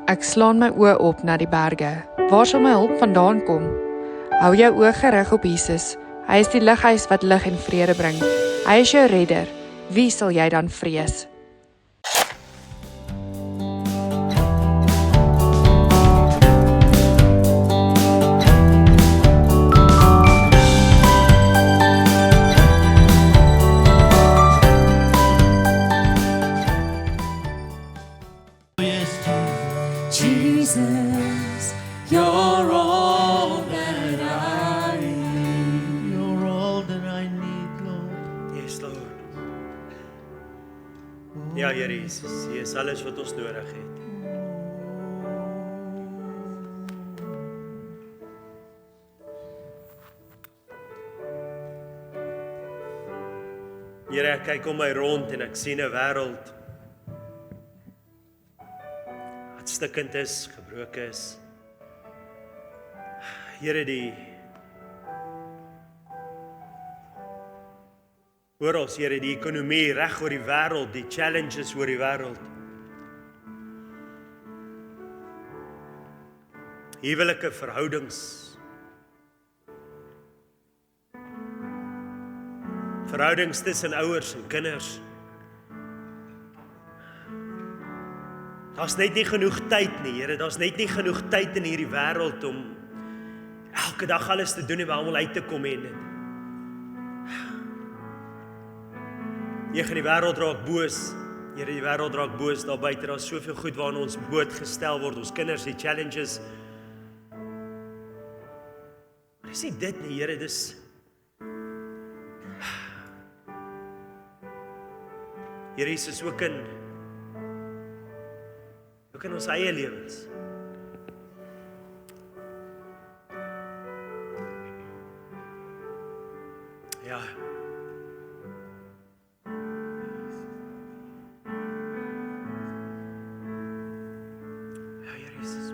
Ek slaan my oë op na die berge. Waar sal my hulp vandaan kom? Hou jou oë gerig op Jesus. Hy is die lighuis wat lig en vrede bring. Hy is jou redder. Wie sal jy dan vrees? Jesus, you're all that I need. You're all that I need, Lord. Yes, Lord. Ja, Here Jesus, U is alles wat ons nodig het. Here, ek kyk om my rond en ek sien 'n wêreld wat stikkend is, gebroken is. Here, oral, Here, die ekonomie reg oor die wêreld, die challenges oor die wêreld. Huwelike verhoudings. Verhoudings tussen ouers en kinders. Daar's net nie genoeg tyd nie, Here, daar's net nie genoeg tyd in hierdie wêreld om elke dag alles te doen en by almal uit te kom en dit. Die wêreld raak boos. Here, die wêreld raak boos daar buite. Daar's soveel goed waarna ons blootgestel word. Ons kinders, die challenges. Maar dis nie dit nie, Here, dis Here Jesus ook in ons eie lewens. Ja. Ja, Jesus.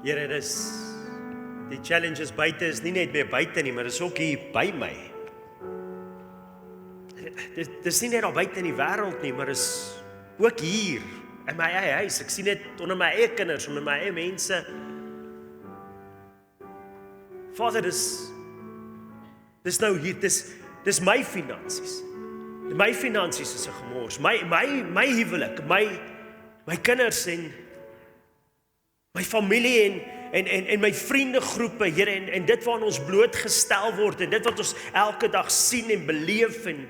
Here, die challenges buite is nie net meer buite nie, maar dis ook hier by my. Dis nie net daar buite in die wêreld nie, maar is ook hier in my eie huis. Ek sien dit onder my eie kinders, onder my eie mense. Vader, dis nou hier, dis my finansies. My finansies is 'n gemors. My huwelik, my kinders en my familie en my vriendegroepe, Here, en dit waaraan ons blootgestel word en dit wat ons elke dag sien en beleef en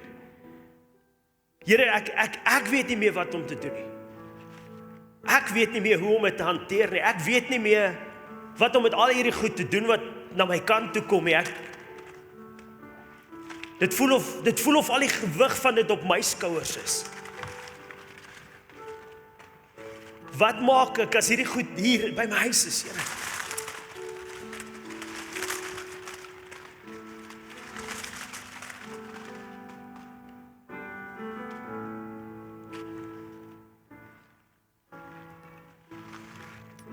Here, ek weet nie meer wat om te doen nie. Ek weet nie meer hoe om dit te hanteer nie. Ek weet nie meer wat om met al hierdie goed te doen wat na my kant toe kom nie. Dit voel of al die gewig van dit op my skouers is. Wat maak ek as hierdie goed hier by my huis is, Here?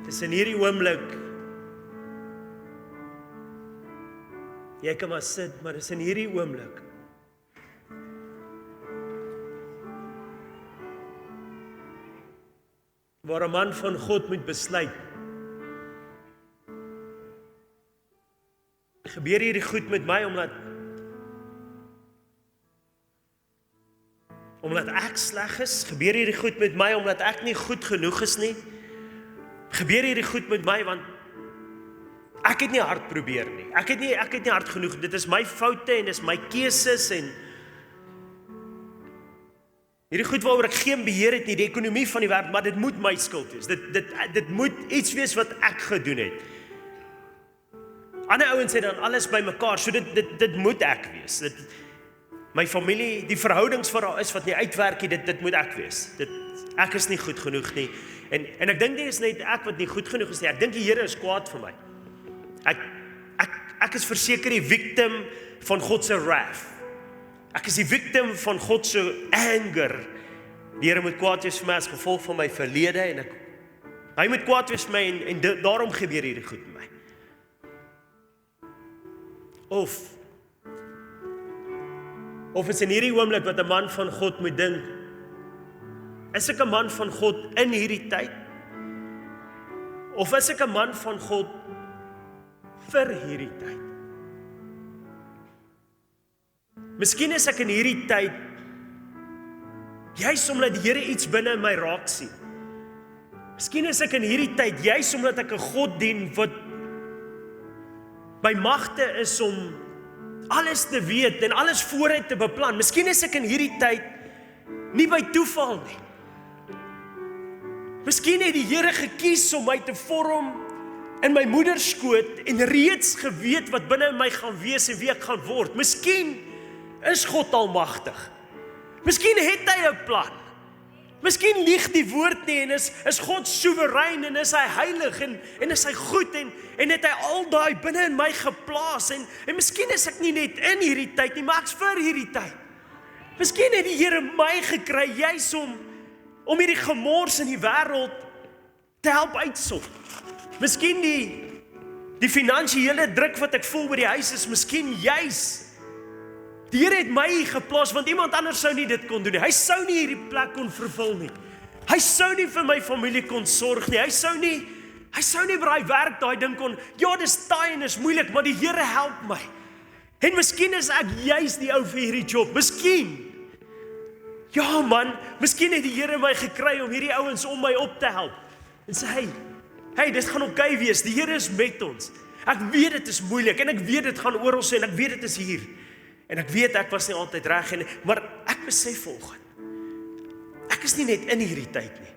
Dis in hierdie oomblik. Jy kan maar sit, maar dis in hierdie oomblik. Waar 'n man van God moet besluit. Gebeur hierdie goed met my omdat ek sleg is? Gebeur hierdie goed met my omdat ek nie goed genoeg is nie? Gebeur hierdie goed met my want ek het nie hard probeer nie. Ek het nie hard genoeg. Dit is my foute en dis my keuses en hierdie goed waaroor ek geen beheer het nie, die ekonomie van die wêreld, maar dit moet my skuld wees. Dit moet iets wees wat ek gedoen het. Ander ouens het dan alles bymekaar, so dit moet ek wees. My familie, die verhoudings wat daar is wat nie uitwerk nie, dit moet ek wees. Ek is nie goed genoeg nie. En ek dink nie is net ek wat nie goed genoeg is nie. Ek dink die Here is kwaad vir my. Ek is verseker die victim van God se wrath. Ek is die victim van God se anger. Die Here moet kwaad wees vir my as gevolg van my verlede en hy moet kwaad wees vir my en daarom gebeur hierdie goed met my. Of is in hierdie oomblik wat 'n man van God moet dink, is ek 'n man van God in hierdie tyd? Of is ek 'n man van God vir hierdie tyd? Miskien is ek in hierdie tyd, juis omdat die Here iets binne in my raak sien. Miskien is ek in hierdie tyd, juis omdat ek 'n God dien wat by magte is om alles te weet en alles vooruit te beplan. Miskien is ek in hierdie tyd nie by toeval nie. Miskien het die Here gekies om my te vorm in my moeder skoot en reeds geweet wat binne in my gaan wees en wie ek gaan word. Miskien is God almagtig. Miskien het hy 'n plan. Miskien lieg die woord nie en is God soewerein en is hy heilig en is hy goed en het hy al daai binne in my geplaas en miskien is ek nie net in hierdie tyd nie, maar ek's vir hierdie tyd. Miskien het die Here my gekry juis om hierdie gemors in die wêreld te help uitsort. Miskien die finansiële druk wat ek voel by die huis is miskien juis. Die Here het my hier geplaas, want iemand anders sou nie dit kon doen nie. Hy sou nie hierdie plek kon vervul nie. Hy sou nie vir my familie kon sorg nie. Hy sou nie by daai werk daai ding kon, ja, dis taai en is moeilik, maar die Here help my. En miskien is ek juis die ou vir hierdie job. Miskien. Ja man, miskien het die Here my gekry om hierdie ouens om my op te help. En sê, hey, dit gaan oké wees. Die Here is met ons. Ek weet dit is moeilik en ek weet dit gaan oral sê en ek weet dit is hier. En ek weet ek was nie altyd reg maar ek besef volgende. Ek is nie net in hierdie tyd nie,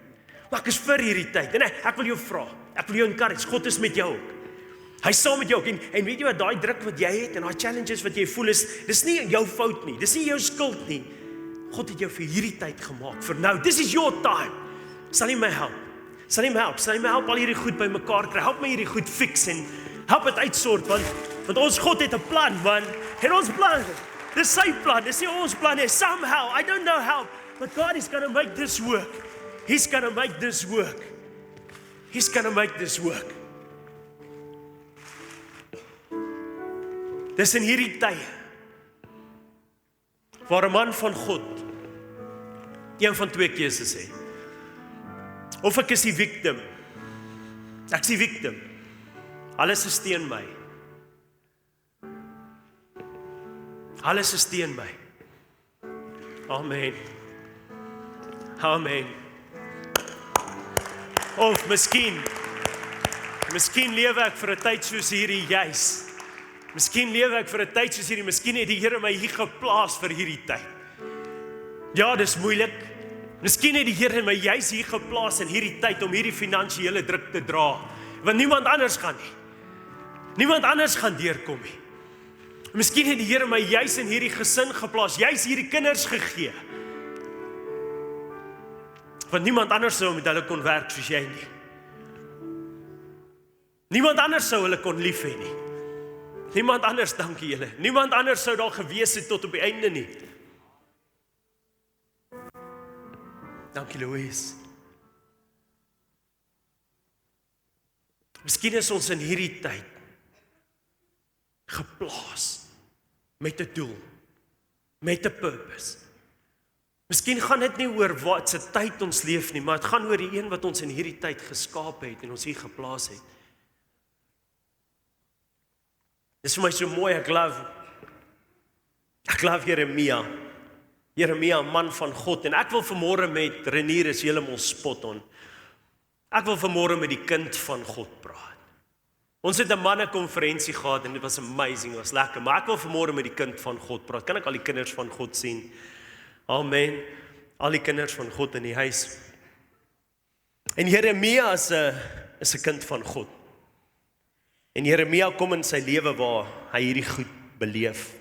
maar ek is vir hierdie tyd. En ek wil jou vra, ek wil jou encourage, God is met jou ook. Hy is saam met jou ook. En weet jy wat, daai druk wat jy het en daai challenges wat jy voel dis nie jou fout nie, dis nie jou skuld nie. God het jou vir hierdie tyd gemaak, vir nou. This is your time. Sal hy my help? Sal hy my help al hierdie goed by mekaar kry? Help my hierdie goed fix en help dit uitsort, want ons God het 'n plan, man. En ons plan, dis sy plan, dis nie ons plan nie. Somehow, I don't know how, but God is going to make this work. He's going to make this work. He's going to make this work. Dis in hierdie tye waar 'n man van God een van twee keuses het. Of ek is die victim. Ek is die victim. Alles is teen my. Alles is teen my. Amen. Amen. Of miskien lewe ek vir 'n tyd soos hierdie juis. Miskien lewe ek vir 'n tyd soos hierdie. Miskien het die Here my hier geplaas vir hierdie tyd. Ja, dis moeilik. Miskien het die Here my juis hier geplaas in hierdie tyd om hierdie finansiële druk te dra, want niemand anders gaan nie. Niemand anders gaan deurkom nie. Miskien het die Here my juis in hierdie gesin geplaas, juis hierdie kinders gegee. Want niemand anders sou met hulle kon werk soos jy nie. Niemand anders sou hulle kon lief hê nie. Niemand anders, dankie julle. Niemand anders sou daar gewees het tot op die einde nie. Dankie Louise. Miskien is ons in hierdie tyd geplaas met 'n doel, met 'n purpose. Miskien gaan dit nie oor wat se tyd ons leef nie, maar dit gaan oor die een wat ons in hierdie tyd geskaap het en ons hier geplaas het. Dis vir my so mooi, ek love Jeremia. Jeremia, man van God, en ek wil vanmôre met Renier is heeltemal spot on. Ek wil vanmôre met die kind van God praat. Ons het 'n mannekonferensie gehad en dit was amazing, was lekker, maar ek wil vanmôre met die kind van God praat. Kan ek al die kinders van God sien? Amen. Al die kinders van God in die huis. En Jeremia is 'n kind van God. En Jeremia kom in sy lewe waar hy hierdie goed beleef.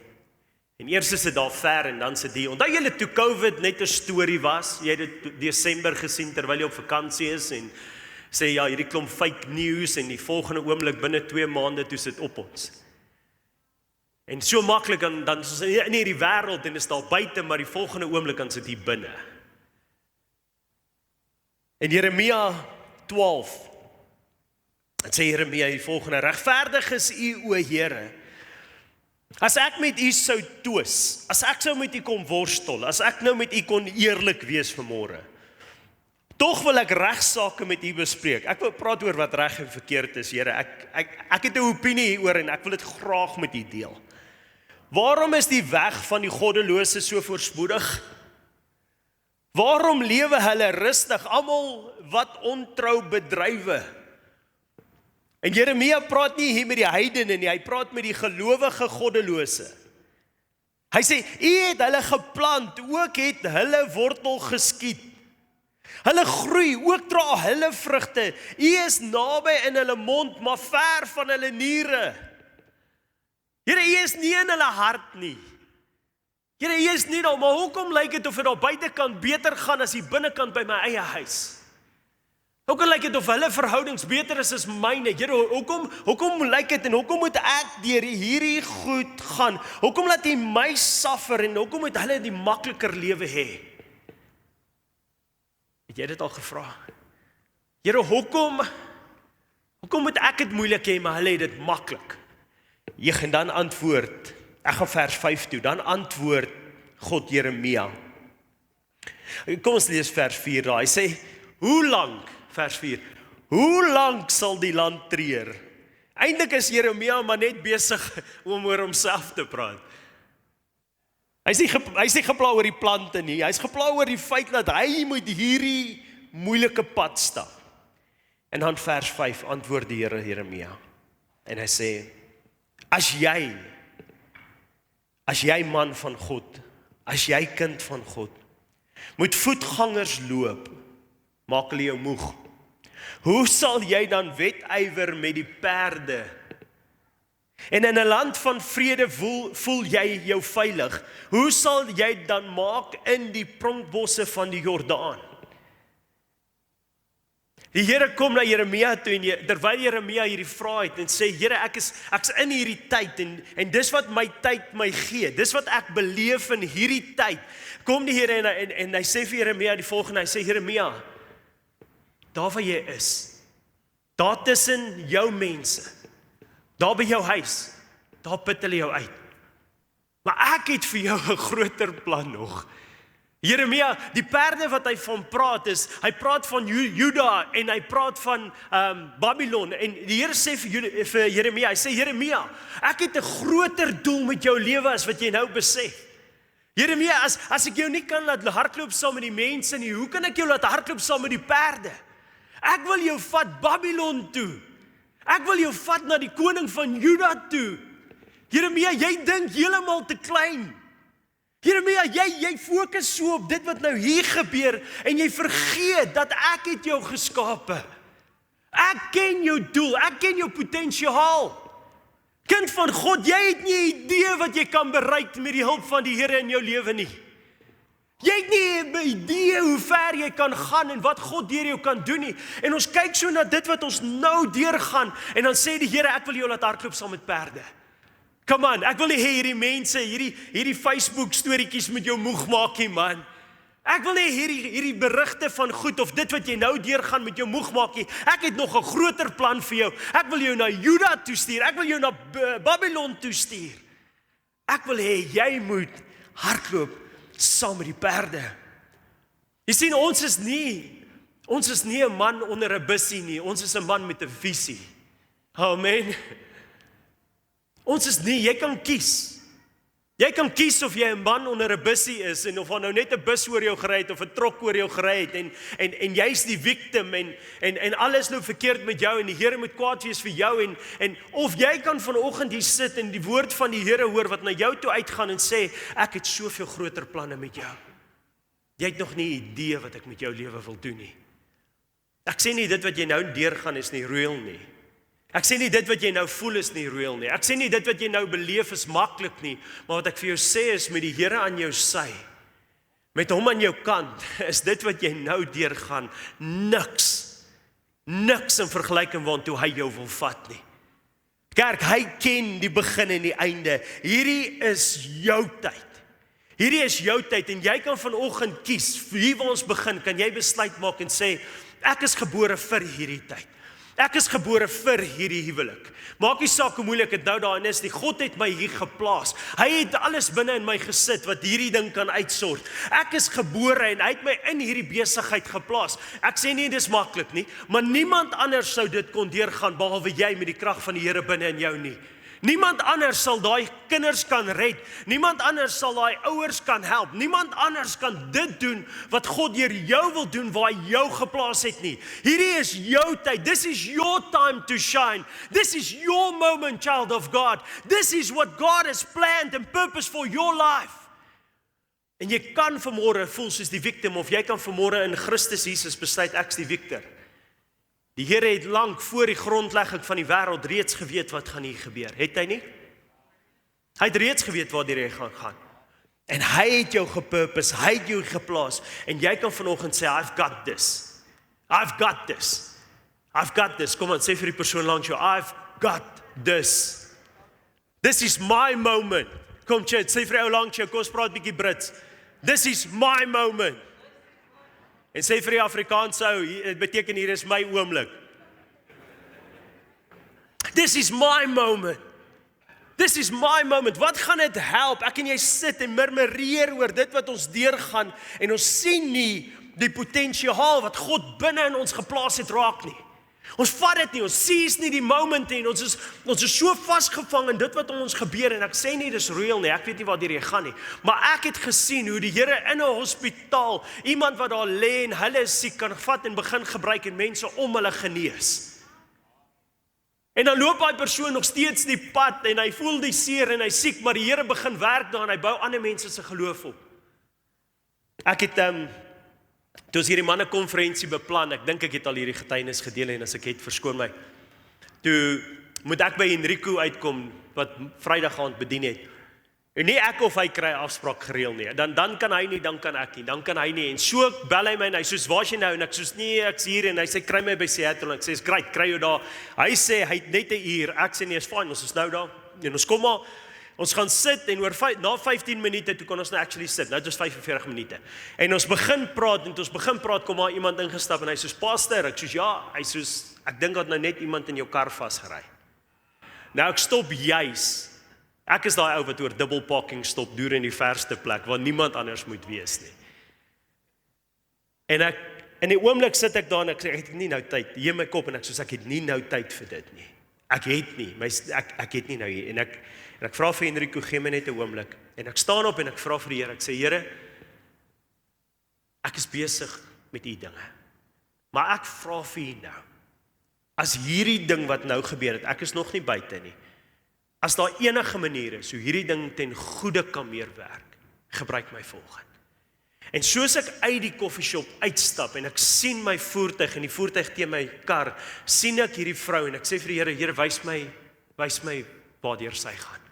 En eers is dit daar ver en dan sit die. Onthou julle toe COVID net 'n storie was, jy het dit Desember gesien terwyl jy op vakansie is en sê ja, hierdie klomp fake news en die volgende oomblik binne 2 maande toe sit op ons. En so maklik dan is in hierdie wêreld en is daar buite, maar die volgende oomblik dan sit hier binne. En Jeremia 12. Dit sê Jeremia die volgende: regverdig is U, o Here, As ek met u sou twis, as ek sou met u kom worstel, as ek nou met u kon eerlik wees vanmôre, tog wil ek regsaake met u bespreek. Ek wil praat oor wat reg en verkeerd is, Here. Ek het 'n opinie hieroor en ek wil dit graag met u deel. Waarom is die weg van die goddelose so voorspoedig? Waarom lewe hulle rustig, almal wat ontrou bedrywe? En Jeremia praat nie hier met die heidene nie, hy praat met die gelowige goddelose. Hy sê, u het hulle geplant, ook het hulle wortel geskiet. Hulle groei, ook dra hulle vrugte. U is naby in hulle mond, maar ver van hulle niere. Here, u is nie in hulle hart nie. Here, u is nie daar, maar hoekom lyk dit of dit daar buitekant beter gaan as die binnekant by my eie huis? Hoekom lyk dit of hulle verhoudings beter is as myne? Here, hoekom lyk dit en hoekom moet ek deur hierdie goed gaan? Hoekom laat U my suffer en hoekom moet hulle die makliker lewe hê? Het jy dit al gevra? Here, hoekom moet ek dit moeilik hê, maar hulle het dit maklik? Jy gaan dan antwoord, ek gaan vers 5 toe, dan antwoord God Jeremia. Kom ons lees vers 4 daar. Hy sê, hoe lank, vers 4, hoe lank sal die land treur? Eintlik is Jeremia maar net besig om oor homself te praat. Hy is nie gepla oor die plante nie, hy is gepla oor die feit dat hy moet hierdie moeilike pad stap. En dan vers 5 antwoord die Here Jeremia. En hy sê, as jy man van God, as jy kind van God, moet voetgangers loop, maak hulle jou moeg. Hoe sal jy dan wedywer met die perde? En in 'n land van vrede voel jy jou veilig. Hoe sal jy dan maak in die pronkbosse van die Jordaan? Die Here kom na Jeremia toe en terwyl Jeremia hierdie vra het en sê, Here, ek's in hierdie tyd en dis wat my tyd my gee. Dis wat ek beleef in hierdie tyd. Kom die Here en hy sê vir Jeremia die volgende, hy sê, Jeremia, daar waar jy is, daar tussen jou mense, daar by jou huis, daar put hulle jou uit. Maar ek het vir jou 'n groter plan nog. Jeremia, die perde wat hy van praat is, hy praat van Juda en hy praat van Babylon en die Here sê vir Jeremia, hy sê Jeremia, ek het 'n groter doel met jou lewe as wat jy nou besef. Jeremia, as ek jou nie kan laat hardloop saam met die mense nie, hoe kan ek jou laat hardloop saam met die perde? Ek wil jou vat Babylon toe. Ek wil jou vat na die koning van Juda toe. Jeremia, jy dink heeltemal te klein. Jeremia, jy fokus so op dit wat nou hier gebeur en jy vergeet dat ek het jou geskape. Ek ken jou doel, ek ken jou potensiaal. Kind van God, jy het nie 'n idee wat jy kan bereik met die hulp van die Here in jou lewe nie. Jy het nie 'n idee hoe ver jy kan gaan en wat God deur jou kan doen nie. En ons kyk so na dit wat ons nou deurgaan en dan sê die Here, ek wil jou laat hardloop saam met perde. Come on, ek wil nie hê hierdie mense, hierdie Facebook storieetjies met jou moeg maak nie, man. Ek wil nie hierdie berigte van goed of dit wat jy nou deurgaan met jou moeg maak nie. Ek het nog 'n groter plan vir jou. Ek wil jou na Juda toe stuur. Ek wil jou na Babylon toe stuur. Ek wil hê jy moet hardloop saam met die perde. Jy sien, ons is nie 'n man onder 'n bussie nie. Ons is 'n man met 'n visie. Amen. Ons is nie, jy kan kies. Jy kan kies of jy 'n man onder 'n bussie is en of nou net 'n bus oor jou gery het of 'n trok oor jou gery het en jy's die victim en alles loop verkeerd met jou en die Here moet kwaad wees vir jou en of jy kan vanoggend hier sit en die woord van die Here hoor wat na jou toe uitgaan en sê, ek het soveel groter planne met jou. Jy het nog nie 'n idee wat ek met jou lewe wil doen nie. Ek sê nie dit wat jy nou deurgaan is nie reël nie. Ek sê nie dit wat jy nou voel is nie reël nie. Ek sê nie dit wat jy nou beleef is maklik nie, maar wat ek vir jou sê is met die Here aan jou sy, met hom aan jou kant, is dit wat jy nou deurgaan niks in vergelyking waartoe hy jou wil vat nie. Kerk, hy ken die begin en die einde. Hierdie is jou tyd. Hierdie is jou tyd en jy kan vanoggend kies, hier waar ons begin, kan jy besluit maak en sê, ek is gebore vir hierdie tyd. Ek is gebore vir hierdie huwelik. Maak nie saak hoe moeilik dit nou daarin is nie. God het my hier geplaas. Hy het alles binne in my gesit wat hierdie ding kan uitsort. Ek is gebore en hy het my in hierdie besigheid geplaas. Ek sê nie dis maklik nie, maar niemand anders sou dit kon deurgaan behalwe jy met die krag van die Here binne in jou nie. Niemand anders sal daai kinders kan red. Niemand anders sal daai ouers kan help. Niemand anders kan dit doen wat God deur jou wil doen waar hy jou geplaas het nie. Hierdie is jou tyd. This is your time to shine. This is your moment, child of God. This is what God has planned and purposed for your life. En jy kan vanmôre voel soos die victim of jy kan vanmôre in Christus Jesus besluit ek's die victor. Die Here het lank voor die grondlegging van die wêreld reeds geweet wat gaan hier gebeur. Het hy nie? Hy het reeds geweet waar die reg gaan. En hy het jou gepurpose, hy het jou geplaas. En jy kan vanoggend sê, I've got this. I've got this. I've got this. Kom aan, sê vir die persoon langs jou, I've got this. This is my moment. Kom chat, sê vir jou langs jou, kom ons praat bietjie Brits. This is my moment. En sê vir die Afrikaanse ou, dit beteken hier is my oomblik. This is my moment. This is my moment. Wat gaan dit help? Ek en jy sit en murmureer oor dit wat ons deurgaan en ons sien nie die potensiaal wat God binne in ons geplaas het raak nie. Ons vat dit nie, ons seize nie die moment nie, ons is so vasgevang in dit wat om ons gebeur en ek sê nie dis reël nie, ek weet nie waar die gaan nie, maar ek het gesien hoe die Here in 'n hospitaal, iemand wat daar lê en hulle is siek kan vat en begin gebruik en mense om hulle genees. En dan loop daai persoon nog steeds die pad en hy voel die seer en hy siek, maar die Here begin werk daar en hy bou ander mense se geloof op. Ek het toe ons hierdie mannekonferensie beplan, ek dink ek het al hierdie getuienis gedeel en as ek het, verskoon my. Toe moet ek by Enrico uitkom wat Vrydag aand bedien het. En nie ek of hy kry afspraak gereël nie. Dan kan hy nie, dan kan ek nie, dan kan hy nie. En so bel hy my en hy soos, waar is jy nou? En ek soos, nee, ek's hier en hy sê kry my by Seattle en ek sê, is great, kry jou daar. Hy sê hy het net 'n uur. Ek sê nee, is fine, ons is nou daar. En ons kom maar. Ons gaan sit en na 15 minute toe kon ons nou actually sit. Nou dit is 45 minute. En ons begin praat en toe ons begin praat kom daar iemand ingestap en hy soos pastor, ek soos ja, hy soos ek dink dat nou net iemand in jou kar vasgery. Nou ek stop juis. Ek is daai ou wat oor double parking stop deur in die verste plek waar niemand anders moet wees nie. En ek in die oomblik sit ek daar en ek sê ek het nie nou tyd. Hier my kop en ek soos ek het nie nou tyd vir dit nie. Ek het nie, ek het nie nou hier en ek vra vir Enrico, gee my net 'n oomblik. En ek staan op en ek vra vir die Here, ek sê Here, ek is besig met u dinge. Maar ek vra vir u nou, as hierdie ding wat nou gebeur het, ek is nog nie buite nie. As daar enige manier is hoe hierdie ding ten goeie kan meewerk, gebruik my volgende. En soos ek uit die koffieshop uitstap en ek sien my voertuig en die voertuig teen my kar, sien ek hierdie vrou en ek sê vir die Here, Here, wys my waardeur sy gaan.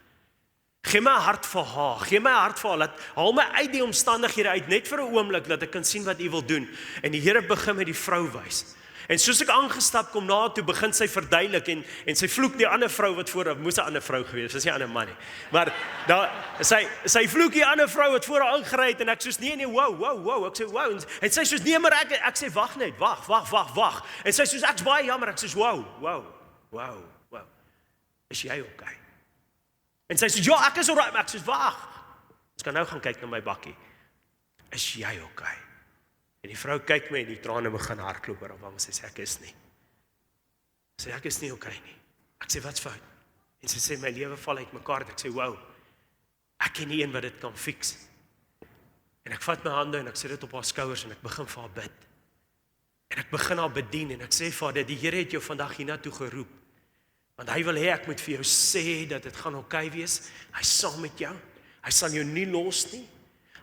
Gee my hart vir haar, gee my hart vir haar, haal my uit die omstandighede uit, net vir 'n oomblik, dat ek kan sien wat u wil doen. En die Here begin met die vrou wys. En soos ek aangestap kom na toe, begin sy verduidelik en sy vloek die ander vrou wat voor haar, moes 'n ander vrou gewees, dis nie 'n ander man nie. Maar sy vloek die ander vrou wat voor haar aangery het en ek soos nee, wow, ek sê wow, en sy soos nee, maar ek sê wag net, wag. En sy soos ek's baie jammer, ek soos wow. Is jy okay? En sy sê, ja, ek is alright, maar ek sê, wag. Ons kan nou gaan kyk na my bakkie. Is jy okay? En die vrou kyk my en die trane begin hardloop oor haar wang, sy sê, ek is nie. Sy sê, ek is nie okay nie. Ek sê, wat's fout? En sy sê, my lewe val uit mekaar. Ek sê, wow, ek ken nie een wat dit kan fix. En ek vat my hande en ek sit dit op haar skouers en ek begin vir haar bid. En ek begin haar bedien en ek sê, Vader, die Here het jou vandag hiernatoe geroep. Want hy wil hê ek moet vir jou sê dat dit gaan okay wees. Hy is saam met jou. Hy sal jou nie los nie.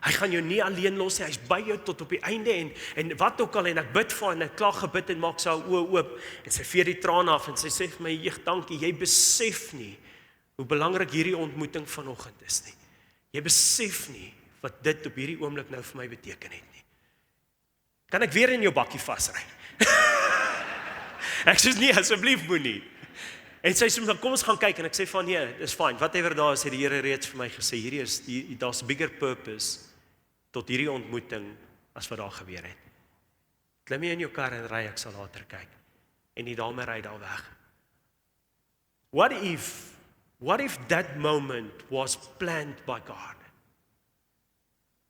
Hy gaan jou nie alleen los nie. Hy's by jou tot op die einde en wat ook al en ek bid vir haar en ek klaar gebid en maak sy haar oë oop en sy vee die trane af en sy sê vir my, "Jeeg, dankie. Jy besef nie hoe belangrik hierdie ontmoeting vanoggend is nie. Jy besef nie wat dit op hierdie oomblik nou vir my beteken het nie. Kan ek weer in jou bakkie vasry?" Ek sê nee, asseblief moenie. En sy sê, kom ons gaan kyk en ek sê van nee, dis fine. Whatever daar is, het die Here reeds vir my gesê, daar's bigger purpose tot hierdie ontmoeting as wat daar gebeur het. Klim jy in jou kar en ry, ek sal later kyk. en die dame ry daar weg. What if that moment was planned by God?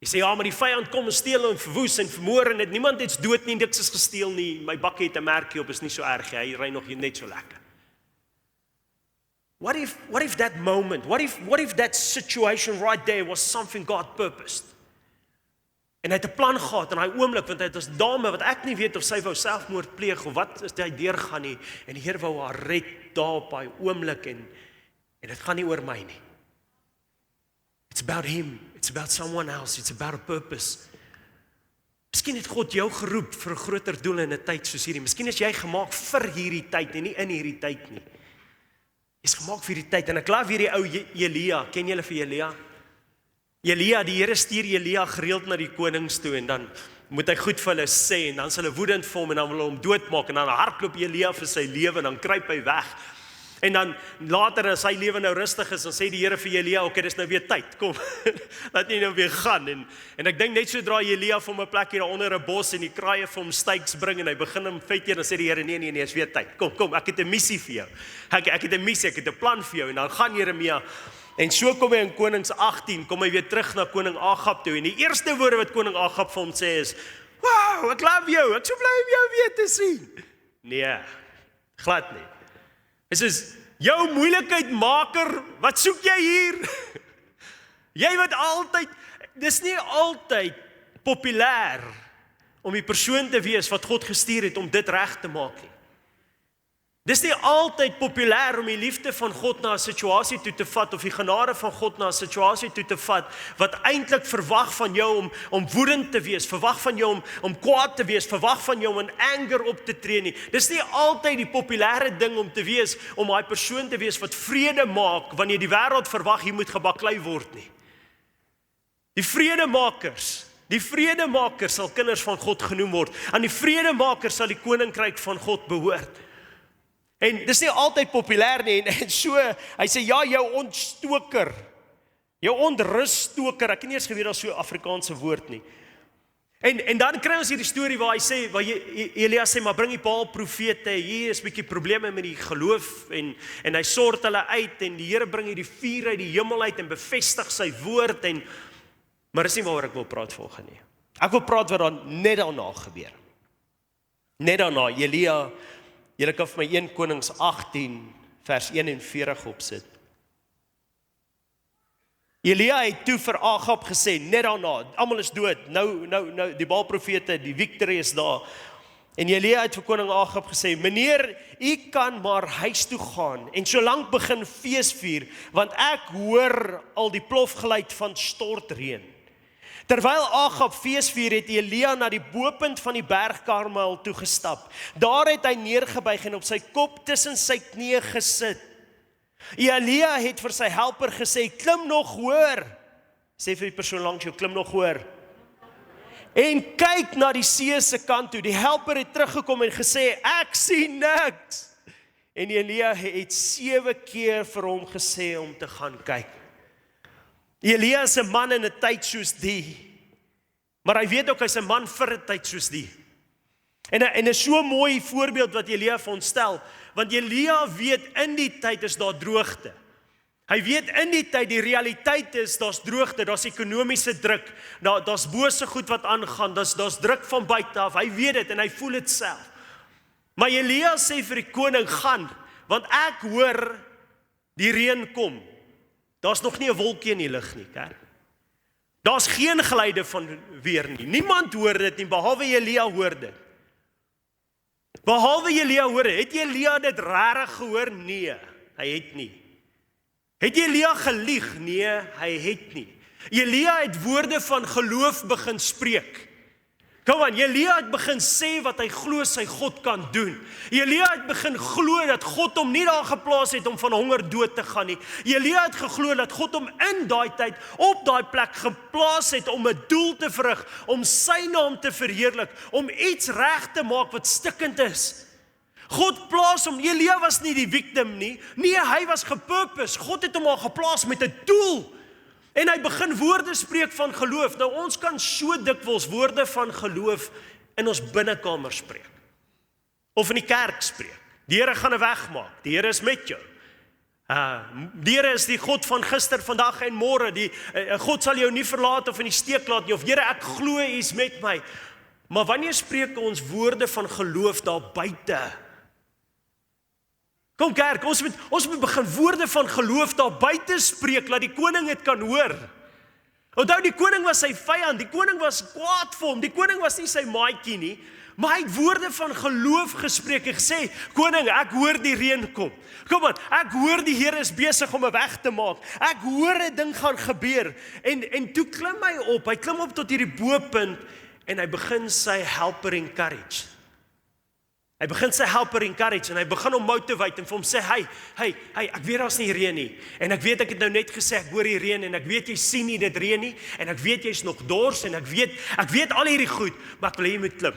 Jy sê, ja, maar die vyand kom en steel en verwoes en vermoor en niemand iets dood nie, niks is gesteel nie, my bakkie het 'n merkie op, is nie so erg, hy ry nog net so lekker. What if that moment, what if that situation right there was something God purposed? En hy het 'n plan gehad in daai oomblik, want hy het as dame wat ek nie weet of sy wou selfmoord pleeg of wat is hy deurgaan nie, en die Here wou haar red daar op daai oomblik en dit gaan nie oor my nie. It's about him, it's about someone else, it's about a purpose. Miskien het God jou geroep vir 'n groter doel in 'n tyd soos hierdie. Miskien is jy gemaak vir hierdie tyd en nie in hierdie tyd nie. Jy's gemaak vir hierdie tyd en ek laat weer die ou Elia, ken julle vir Elia? Elia, die Here stuur Elia gereeld na die konings toe en dan moet hy goed vir hulle sê en dan is hulle woedend vir hom en dan wil hulle hom doodmaak en dan hardloop Elia vir sy lewe en dan kruip hy weg. En dan later as sy lewe nou rustig is, dan sê die Here vir Elia, okay, dis nou weer tyd, kom, laat jy nou weer gaan. En ek dink net sodra Elia vir hom 'n plek hier onder 'n bos en die kraaie vir hom steaks bring en hy begin hom vet eet, dan sê die Here, nee, is weer tyd, kom, ek het 'n missie vir jou. Ek het 'n missie, ek het 'n plan vir jou. En dan gaan Jeremia, en so kom hy in Konings 18, kom hy weer terug na koning Agab toe. En die eerste woorde wat koning Agab vir hom sê is, wow, ek love jou, ek so bly om jou weer te sien. Nee, glad nie. Dit is jou moeilikheidmaker, wat soek jy hier? Jy wat altyd, dis nie altyd populêr om die persoon te wees wat God gestuur het om dit reg te maak nie. Dis nie altyd populêr om die liefde van God na 'n situasie toe te vat of die genade van God na 'n situasie toe te vat wat eintlik verwag van jou om woedend te wees, verwag van jou om kwaad te wees, verwag van jou om in anger op te tree nie. Dis nie altyd die populêre ding om te wees, om daai persoon te wees wat vrede maak wanneer die wêreld verwag jy moet gebaklei word nie. Die vredemakers sal kinders van God genoem word. Aan die vredemakers sal die koninkryk van God behoort. En dis nie altyd populêr nie, en so, hy sê, ja, jou ontstoker, jou onruststoker, ek het nie eens geweet daar so 'n Afrikaanse woord nie. En dan kry ons hierdie storie waar hy sê, waar Elia sê, maar bring die Baal profete, hier is 'n bietjie probleme met die geloof, en hy sort hulle uit, en die Here bring hierdie vuur uit die hemel uit, en bevestig sy woord, maar dis nie waaroor ek wil praat volgende nie. Ek wil praat wat dan net daarna gebeur. Net daarna, Elia, julle kan vir my 1 Konings 18 vers 41 opsit. Elia het toe vir Agab gesê, net daarna, almal is dood, nou, die Baal profete, die victory is daar. En Elia het vir koning Agab gesê, meneer, u kan maar huis toe gaan, en solank begin feesvier, want ek hoor al die plofgeluid van stortreën. Terwyl Agab feesvier het Elia na die bopunt van die berg Karmel toe gestap. Daar het hy neergebuig en op sy kop tussen sy knieë gesit. Elia het vir sy helper gesê, klim nog hoër. Sê vir die persoon langs jou, klim nog hoër. En kyk na die see se kant toe. Die helper het teruggekom en gesê, ek sien niks. En Elia het 7 keer vir hom gesê om te gaan kyk. Elia is 'n man in 'n tyd soos die, maar hy weet ook hy's 'n man vir 'n tyd soos die. En is so 'n mooi voorbeeld wat Elia vir ons stel, want Elia weet in die tyd is daar droogte. Hy weet in die tyd, die realiteit is, daar's droogte, daar's ekonomiese druk, daar's bose goed wat aangaan, daar's druk van buite af, hy weet dit en hy voel dit self. Maar Elia sê vir die koning, gaan, want ek hoor die reën kom. Daar's nog nie 'n wolkie in die lug nie, kerk. Daar's geen geluide van weer nie. Niemand hoor dit nie, behalwe Elia hoor dit. Behalwe Elia hoor dit. Het Elia dit regtig gehoor? Nee, hy het nie. Het Elia gelieg? Nee, hy het nie. Elia het woorde van geloof begin spreek. Kom aan, Elia het begin sê wat hy glo sy God kan doen. Elia het begin glo dat God hom nie daar geplaas het om van honger dood te gaan nie. Elia het geglo dat God hom in daai tyd op daai plek geplaas het om 'n doel te verrig, om sy naam te verheerlik, om iets reg te maak wat stikkend is. God plaas hom, Elia was nie die victim nie. Nee, hy was gepurpose. God het hom al geplaas met 'n doel. En hy begin woorde spreek van geloof. Nou ons kan so dikwels woorde van geloof in ons binnekamer spreek. of in die kerk spreek. Die Here gaan 'n weg maak. Die Here is met jou. Die Here is die God van gister, vandag en môre. God sal jou nie verlaat of in die steek laat nie. Of Here, ek glo U is met my. Maar wanneer spreek ons woorde van geloof daar buite? Kom kerk, ons moet begin woorde van geloof daar buite spreek, laat die koning dit kan hoor. Onthou, die koning was sy vyand, die koning was kwaad vir hom, die koning was nie sy maatjie nie, maar hy het woorde van geloof gespreek en gesê, koning, ek hoor die reën kom. Kom aan, ek hoor die Here is besig om 'n weg te maak. Ek hoor 'n ding gaan gebeur. En toe klim hy op, hy klim op tot hierdie bo-punt en hy begin sy helper encourage. Hy begin sy helper encourage en hy begin hom motivate en vir hom sê, hey, ek weet daar's nie reën nie. En ek weet ek het nou net gesê ek hoor die reën en ek weet jy sien nie dit reën nie en ek weet jy's nog dors en ek weet al hierdie goed, maar ek wil hê jy moet klim.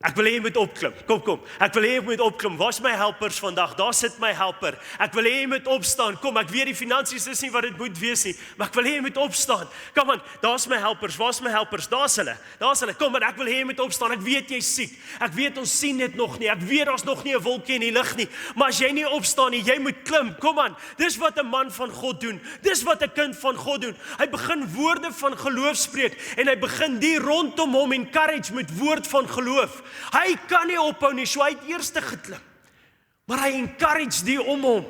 Ek wil hê jy moet opklim. Kom. Ek wil hê jy moet opklim. Waar's my helpers vandag? Daar sit my helper. Ek wil hê jy moet opstaan. Kom, ek weet die finansies is nie wat dit moet wees nie, maar ek wil hê jy moet opstaan. Kom aan, daar's my helpers. Waar's my helpers? Daar's hulle. Kom aan, ek wil hê jy moet opstaan. Ek weet jy's siek. Ek weet ons sien dit nog nie. Ek weet daar's nog nie 'n wolkie in die lug nie. Maar as jy nie opstaan nie, jy moet klim. Kom aan. Dis wat 'n man van God doen. Dis wat 'n kind van God doen. Hy begin woorde van geloof spreek en hy begin die rondom hom encourage met woord van geloof. Hy kan nie ophou nie, so hy het eers geklim. Maar hy encourage die om hom.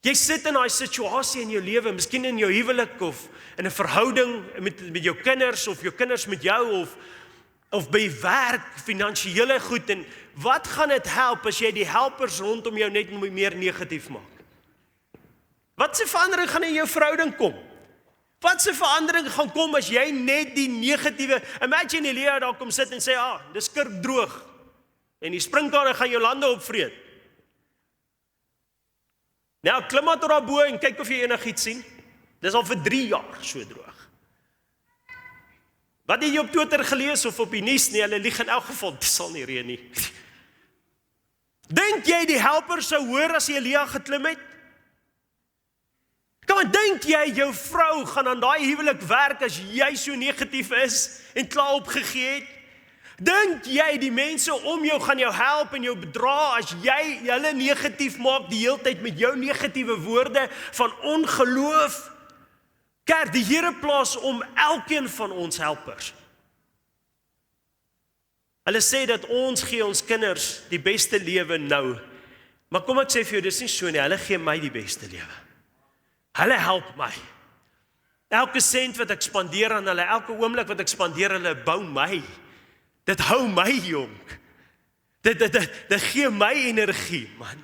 Jy sit in daai situasie in jou lewe, miskien in jou huwelik of in 'n verhouding met jou kinders of jou kinders met jou of by werk, finansiële goed, en wat gaan dit help as jy die helpers rondom jou net meer negatief maak? Wat se verandering gaan in jou verhouding kom? Wat se verandering gaan kom as jy net die negatiewe, imagine Elia daar kom sit en sê, dis kurkdroog, en die sprinkane gaan jou lande opvreet. Nou, klim maar tot daar bo en kyk of jy enigiets sien. Dis al vir 3 jaar so droog. Wat het jy op Twitter gelees of op die nuus nie? Hulle lieg in elk geval, dit sal nie reën nie. Dink jy die helper sou hoor as Elia geklim het? Kom, dink jy jou vrou gaan aan daai huwelik werk as jy so negatief is en klaar opgegee het? Dink jy die mense om jou gaan jou help en jou bedra as jy hulle negatief maak die hele tyd met jou negatiewe woorde van ongeloof? Kerk, die Here plaas om elkeen van ons helpers. Hulle sê dat ons gee ons kinders die beste lewe nou. Maar kom ek sê vir jou, dis nie so nie, hulle gee my die beste lewe. Hulle help my. Elke sent wat ek spandeer aan hulle, elke oomblik wat ek spandeer, hulle bou my. Dit hou my jong. Dit gee my energie, man.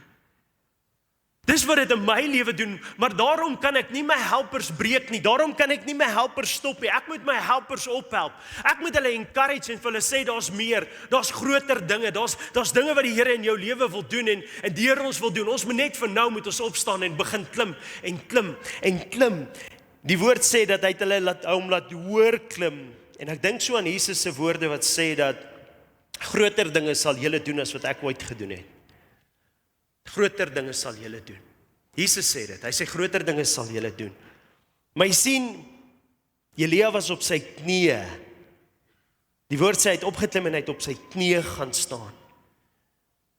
Dis wat dit in my lewe doen, maar daarom kan ek nie my helpers breek nie, daarom kan ek nie my helpers stop nie, ek moet my helpers ophelp, ek moet hulle encourage en vir hulle sê, daar's meer, daar's groter dinge, daar's dinge wat die Here in jou lewe wil doen en deur ons wil doen, ons moet net vir nou moet ons opstaan en begin klim en klim en klim. Die woord sê dat hy hulle laat hoor klim, en ek dink so aan Jesus se woorde wat sê dat groter dinge sal julle doen as wat ek ooit gedoen het. Groter dinge sal julle doen. Jesus sê dit, hy sê groter dinge sal julle doen. Maar jy sien, Elia was op sy knieë. Die woord sê hy het opgeklim en hy het op sy knieë gaan staan.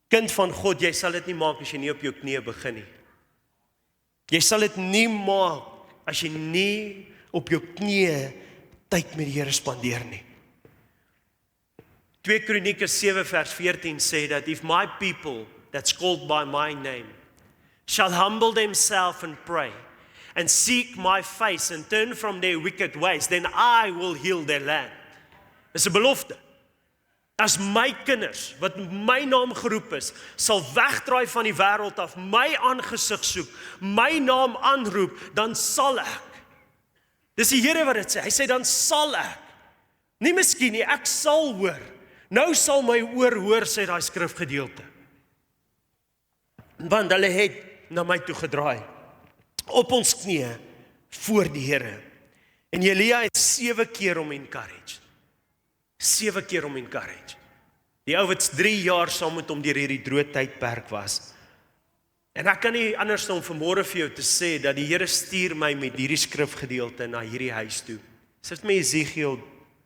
Kind van God, jy sal dit nie maak as jy nie op jou knieë begin nie. Jy sal dit nie maak as jy nie op jou knieë tyd met die Here spandeer nie. 2 Kronieke 7 vers 14 sê dat if my people that's called by my name shall humble themselves and pray and seek my face and turn from their wicked ways, then I will heal their land. Dis 'n belofte. As my kinders, wat my naam geroep is, sal wegdraai van die wêreld af, my aangesig soek, my naam aanroep, dan sal ek. Dis die Here wat dit sê. Hy sê dan sal ek. Nie miskien nie, ek sal hoor. Nou sal my oor hoor, sê daai skrifgedeelte. Want hulle het na my toe gedraai, op ons knieë, voor die Here. En Elia het 7 keer om encourage. 7 keer om encourage. Die ou wat 3 jaar saam met hom deur hierdie droë tydperk was. En ek kan nie anders dan vanmôre vir jou te sê, dat die Here stuur my met hierdie skrifgedeelte na hierdie huis toe. Sit my Esegiel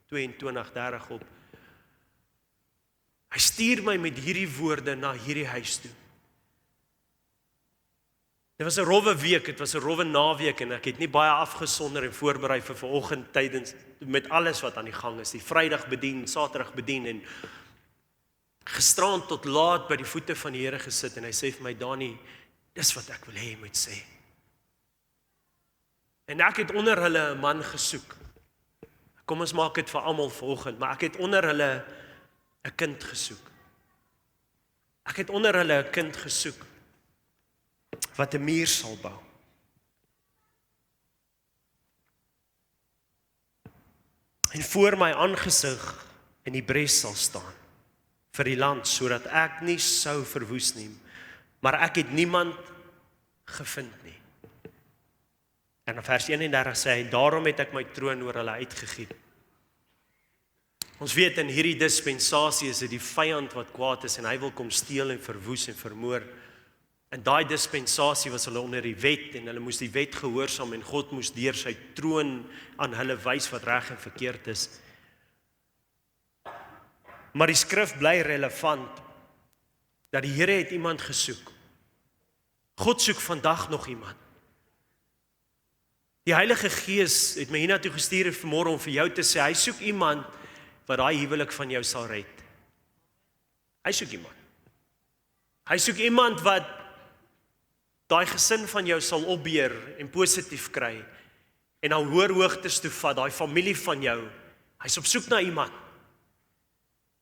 22:30 op. Hy stuur my met hierdie woorde na hierdie huis toe. Dit was 'n rowwe week, dit was 'n rowwe naweek en ek het nie baie afgesonder en voorberei vir vanoggend tydens met alles wat aan die gang is. Die Vrydag bedien, Saterdag bedien en gisterand tot laat by die voete van die Here gesit en hy sê vir my, Dani, dis wat ek wil hê jy moet sê. En ek het onder hulle 'n man gesoek. Kom ons maak dit vir almal vanoggend, maar ek het onder hulle 'n kind gesoek. Ek het onder hulle 'n kind gesoek wat 'n muur sal bou. En voor my aangesig in die bres sal staan vir die land, sodat ek nie sou verwoes nie, maar ek het niemand gevind nie. En in vers 31 sê hy, daarom het ek my troon oor hulle uitgegiet. Ons weet in hierdie dispensasie is dit die vyand wat kwaad is en hy wil kom steel en verwoes en vermoor. In daai dispensasie was hulle onder die wet en hulle moes die wet gehoorsaam en God moes deur sy troon aan hulle wys wat reg en verkeerd is. Maar die skrif bly relevant dat die Here het iemand gesoek. God soek vandag nog iemand. Die Heilige Gees het my hiernatoe gestuur vanmôre om vir jou te sê, hy soek iemand wat daai huwelik van jou sal red. Hy soek iemand. Hy soek iemand wat daai gesin van jou sal opbeer en positief kry en na hoër hoogtes toe vat, daai familie van jou. Hy's op soek na iemand.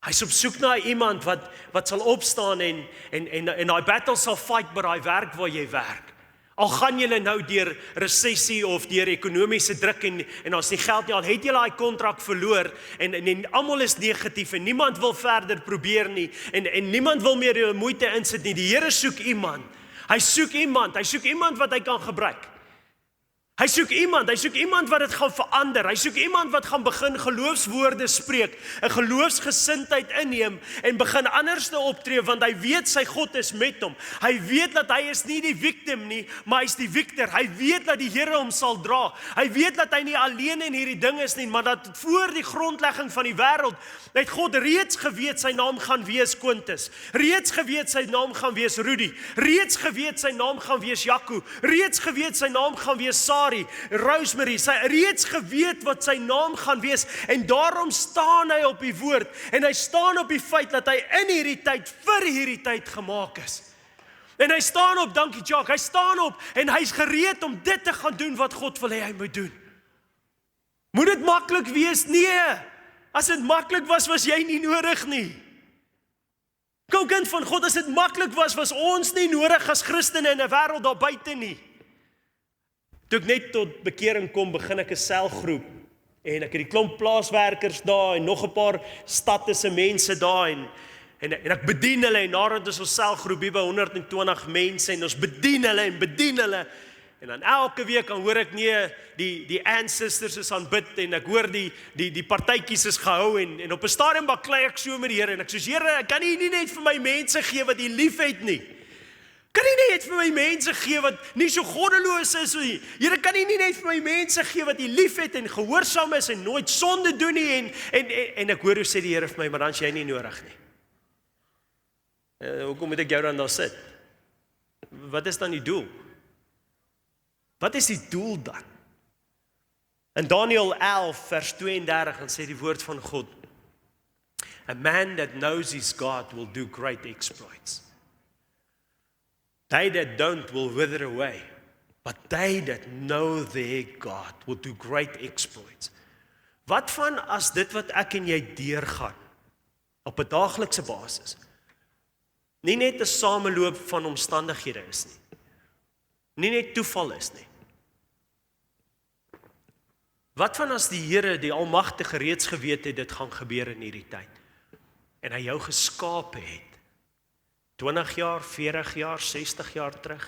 Hy's op soek na iemand wat sal opstaan en daai battle sal fight by daai werk waar jy werk. Al gaan julle nou deur resessie of deur ekonomiese druk en as nie geld nie, al het julle daai kontrak verloor en almal is negatief en niemand wil verder probeer nie en niemand wil meer hulle moeite insit nie. Die Here soek iemand. Hy soek iemand wat hy kan gebruik. Hy soek iemand wat dit gaan verander. Hy soek iemand wat gaan begin geloofswoorde spreek, 'n geloofsgesindheid inneem en begin anders te optree want hy weet sy God is met hom. Hy weet dat hy is nie die victim nie, maar hy is die victor. Hy weet dat die Here hom sal dra. Hy weet dat hy nie alleen in hierdie ding is nie, maar dat voor die grondlegging van die wêreld het God reeds geweet sy naam gaan wees Quintus. Reeds geweet sy naam gaan wees Rudy. Reeds geweet sy naam gaan wees Jaco. Reeds geweet sy naam gaan wees Rosemary, sy reeds geweet wat sy naam gaan wees en daarom staan hy op die woord en hy staan op die feit dat hy in hierdie tyd vir hierdie tyd gemaak is. En hy staan op, dankie Jacques, hy staan op en hy's gereed om dit te gaan doen wat God wil hê hy moet doen. Moet dit maklik wees? Nee. As dit maklik was jy nie nodig nie. Kind van God, as dit maklik was ons nie nodig as Christene in 'n wêreld daar buite nie. Toe ek net tot bekering kom, begin ek 'n selgroep en ek het die klomp plaaswerkers daar en nog 'n paar stadte se mense daar en ek bedien hulle en nadat is ons selgroep hier by 120 mense en ons bedien hulle en dan elke week dan hoor ek nee die ancestors is aanbid en ek hoor die partytjies is gehou en op 'n stadium baklei ek so met die Here en ek sê Here, ek kan nie net vir my mense gee wat U liefhet nie. Kan nie net vir my mense gee wat nie so goddeloos is nie. Here, kan nie net vir my mense gee wat U liefhet en gehoorsaam is en nooit sonde doen nie en ek hoor hoe sê die Here vir my, maar dan is jy nie nodig nie. Hoekom moet ek jou dan daar sit? Wat is dan die doel? Wat is die doel dan? In Daniël 11 vers 32 dan sê die woord van God, a man that knows his God will do great exploits. They that don't will wither away, but they that know their God will do great exploits. Wat van as dit wat ek en jy deurgaan op 'n daaglikse basis nie net 'n sameloop van omstandighede is nie net toeval is nie. Wat van as die Here, die Almagtige reeds geweet het dit gaan gebeur in hierdie tyd en hy jou geskape het 20 jaar, 40 jaar, 60 jaar terug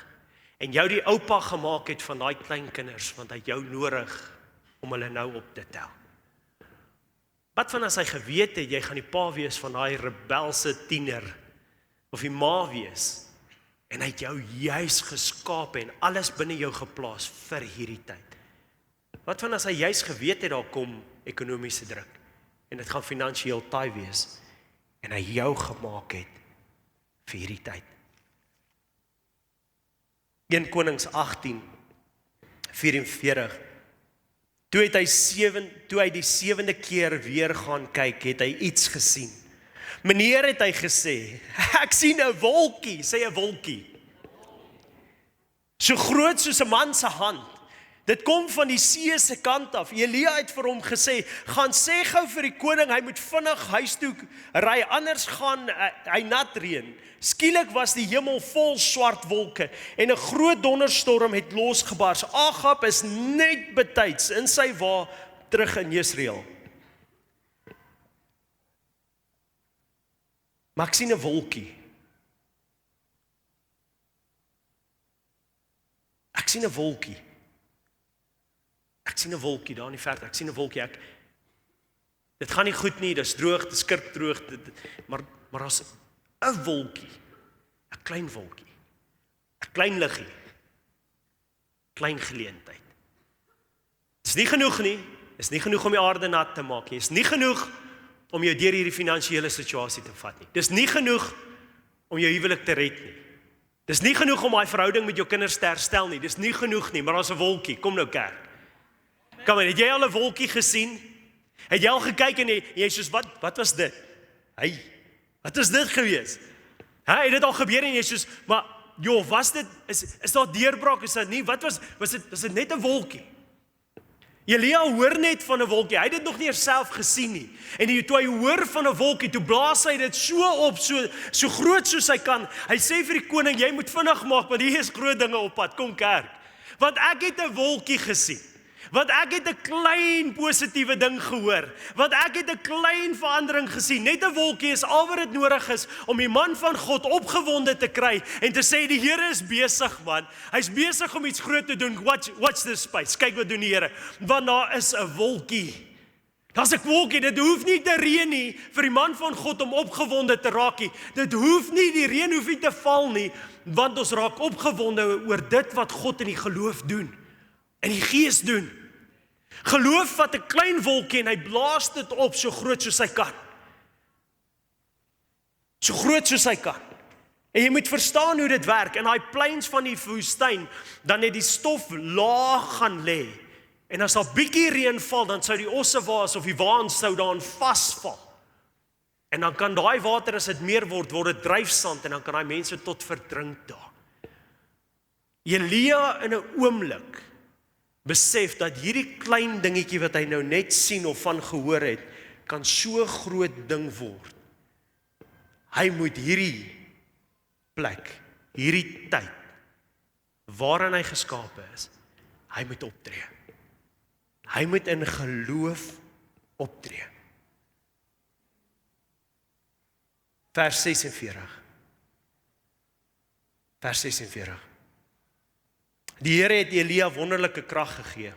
en jou die oupa gemaak het van daai klein kinders want hy het jou nodig om hulle nou op te tel. Wat van as hy geweet het jy gaan die pa wees van daai rebelse tiener of die ma wees en hy het jou juis geskape en alles binne jou geplaas vir hierdie tyd. Wat van as hy juis geweet het daar kom ekonomiese druk en dit gaan finansiëel taai wees en hy jou gemaak het vir hierdie tyd. 1 Konings 18:44. Toe hy die 7de keer weer gaan kyk, het hy iets gesien. Meneer, het hy gesê, ek sien 'n wolkie, sê 'n wolkie. So groot soos 'n man se hand. Dit kom van die see se kant af. Elia het vir hom gesê, gaan sê gou vir die koning, hy moet vinnig huis toe ry, anders gaan hy nat reën. Skielik was die hemel vol swart wolke en 'n groot donderstorm het losgebars. Agab is net betyds in sy wa terug in Jesreel. Maar ek sien 'n wolkie. Ek sien 'n wolkie. Ek sien 'n wolkie daar in die verte. Ek sien 'n wolkie. Dit gaan nie goed nie, dis droog, dis skrikdroog, maar daar's 'n wolkie. 'n klein wolkie. 'n klein liggie. Klein geleentheid. Dis nie genoeg nie. Dis nie genoeg om die aarde nat te maak nie. Dis nie genoeg om jou deur hierdie finansiële situasie te vat nie. Dis nie genoeg om jou huwelik te red nie. Dis nie genoeg om daai verhouding met jou kinders te herstel nie. Dis nie genoeg nie, maar daar's 'n wolkie. Kom nou kerk. Kom maar, het jy al 'n wolkie gesien? Het jy al gekyk en jy soos wat was dit? Wat is dit gewees? Het dit al gebeur en jy soos, maar joh, was dit is daar deurbraak, is dit nie? Wat was dit net 'n wolkie? Elia hoor net van 'n wolkie. Hy het dit nog nie self gesien nie. En toe hy hoor van 'n wolkie, toe blaas hy dit so op, so groot soos hy kan. Hy sê vir die koning, jy moet vinnig maak, want hier is groot dinge op pad. Kom kerk. Want ek het 'n wolkie gesien. Want ek het 'n klein positiewe ding gehoor. Want ek het 'n klein verandering gesien. Net 'n wolkie is al wat dit nodig is om die man van God opgewonde te kry en te sê die Here is besig, man. Hy's besig om iets groot te doen. Watch this space. Kyk wat doen die Here. Want daar is 'n wolkie. Daar's 'n wolkie. Dit hoef nie te reën nie vir die man van God om opgewonde te raak nie. Dit hoef nie, die reën hoef nie te val nie, want ons raak opgewonde oor dit wat God in die geloof doen. In die gees doen. Geloof vat 'n klein wolkie en hy blaas dit op so groot soos hy kan. So groot soos hy kan. En jy moet verstaan hoe dit werk. In daai pleins van die woestyn, dan het die stof laag gaan lê. En as daar bietjie reën val, dan sou die ossewaas of die waans sou daarin vasval. En dan kan daai water, as dit meer word dit dryfsand en dan kan daai mense tot verdrink daar. Elia in 'n oomblik besef dat hierdie klein dingetjie wat hy nou net sien of van gehoor het, kan so groot ding word. Hy moet hierdie plek, hierdie tyd, waarin hy geskape is, hy moet optree. Hy moet in geloof optree. Vers 46. Vers 46. Die Here het Elia wonderlike krag gegee,